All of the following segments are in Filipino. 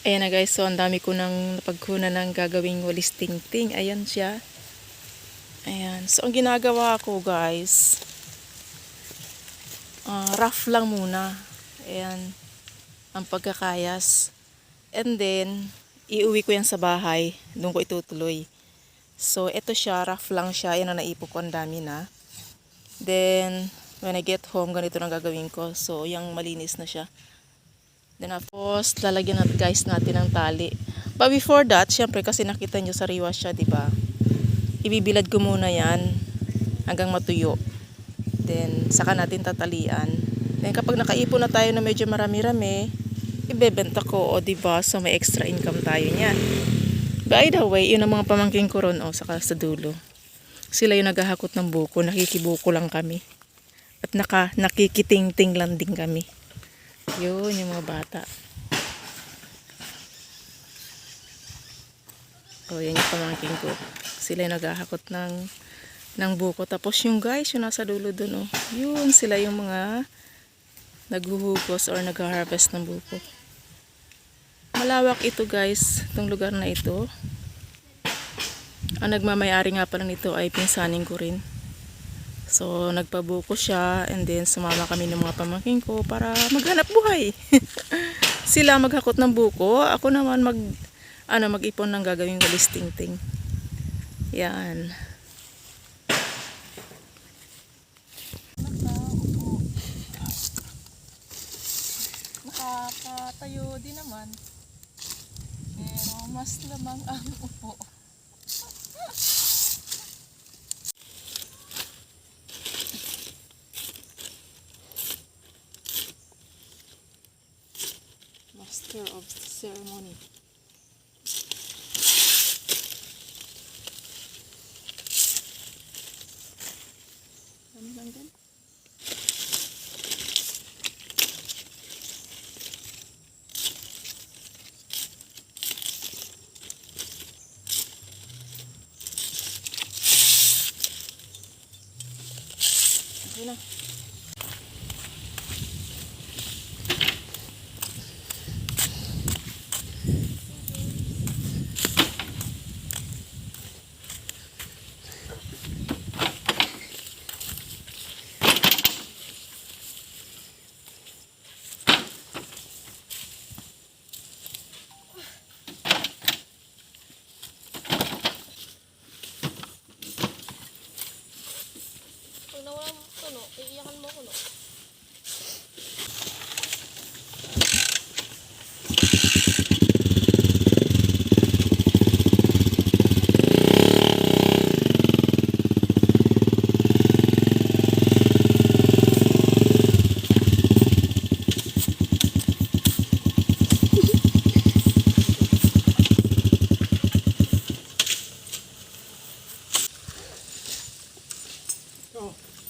Ayan na guys, so ang dami ko nang napagkunan ng gagawing walis tingting. Ayan siya. Ayan. So ang ginagawa ko guys, rough lang muna. Ayan. Ang pagkakayas. And then, iuwi ko yan sa bahay. Doon ko itutuloy. So ito siya, rough lang siya. Ayan ang naipo ko, ang dami na. Then, when I get home, ganito na gagawin ko. So, yung malinis na siya. Then tapos, lalagyan natin guys natin ng tali. But before that, syempre kasi nakita nyo sariwa siya, diba? Ibibilad ko muna yan hanggang matuyo. Then, saka natin tatalian. Then, kapag nakaipon na tayo na medyo marami-rami, ibebenta ko, o diba? So, may extra income tayo niyan. By the way, yun ang mga pamangkin ko ron, saka sa dulo. Sila yung naghahakot ng buko, nakikibuko lang kami. At nakikiting-ting lang din kami. Yun, yung mga bata. Yan yung pamangkin ko. Sila yung naghahakot ng buko. Tapos yung guys, yung nasa dulo dun, yun, sila yung mga naghuhugos or nag-harvest ng buko. Malawak ito guys, itong lugar na ito. Ang nagmamayari nga pala nito ay pinsanin ko rin. So, nagpabuko siya and then sumama kami ng mga pamangkin ko para maghanap buhay. Sila maghakot ng buko, ako naman mag-ipon ng gagawing walis tingting. Yan. Nakakatayo din naman. Pero mas lamang ang upo. Master of ceremony. Ano lang din? Okay na. Pag nawala mo kuno, iiyakan mo kuno.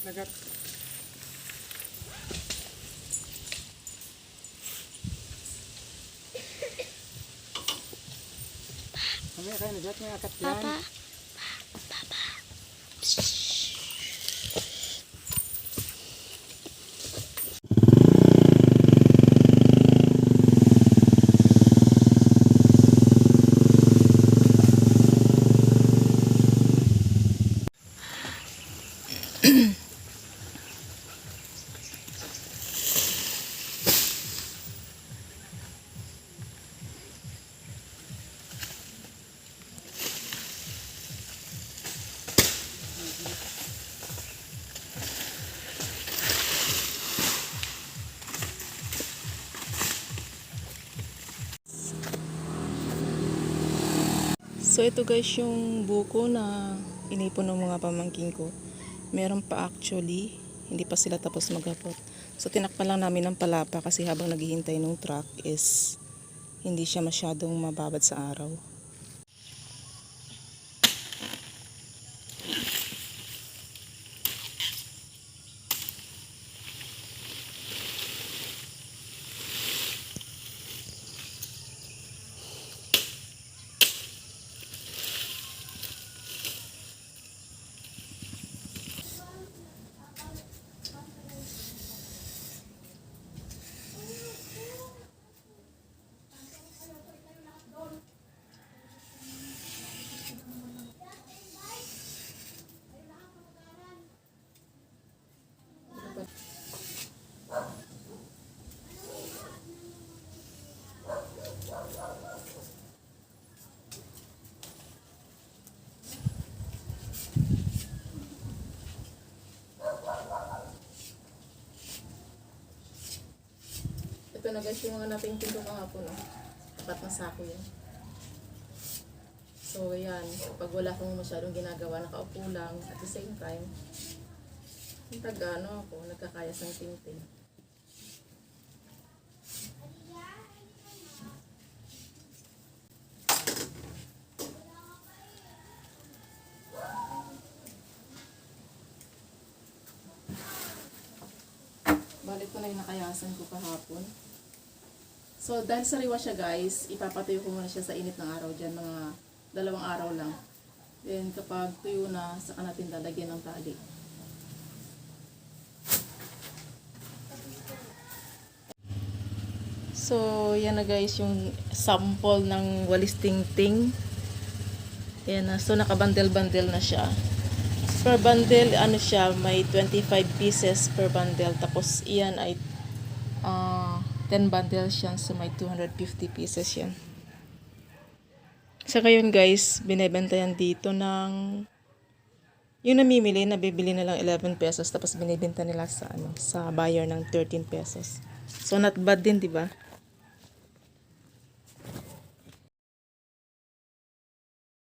Lagat. Kami kayo nagat may akat yan. Papa. So ito guys yung buko na inipon ng mga pamangkin ko. Meron pa actually, hindi pa sila tapos maghapot. So tinakpan lang namin ng palapa kasi habang naghihintay ng truck is hindi siya masyadong mababad sa araw. ito na guys yung mga napainting ko kahapon. Oh. Tapat na sako yan. So, yan. Pag wala akong masyadong ginagawa, nakaupo lang. At the same time, yung taga-ano ako, nagkakayas ng tinting. Balik ko na yung nakayasan ko kahapon. So, dahil sariwa siya guys, ipapatuyo ko muna siya sa init ng araw dyan, mga 2 araw lang. Then, kapag tuyo na, saka natin lalagyan ng tali. So, yan na guys, yung sample ng walis tingting. Yan na. So, nakabandel-bandel na siya. Per bundle, ano siya, may 25 pieces per bundle. Tapos, iyan ay 10 bundles yan. So, may 250 pieces yan. Sa ngayon guys, binebenta yan dito ng... Yung namimili, nabibili na lang 11 pesos. Tapos, binibenta nila sa, sa buyer ng 13 pesos. So, not bad din, di ba?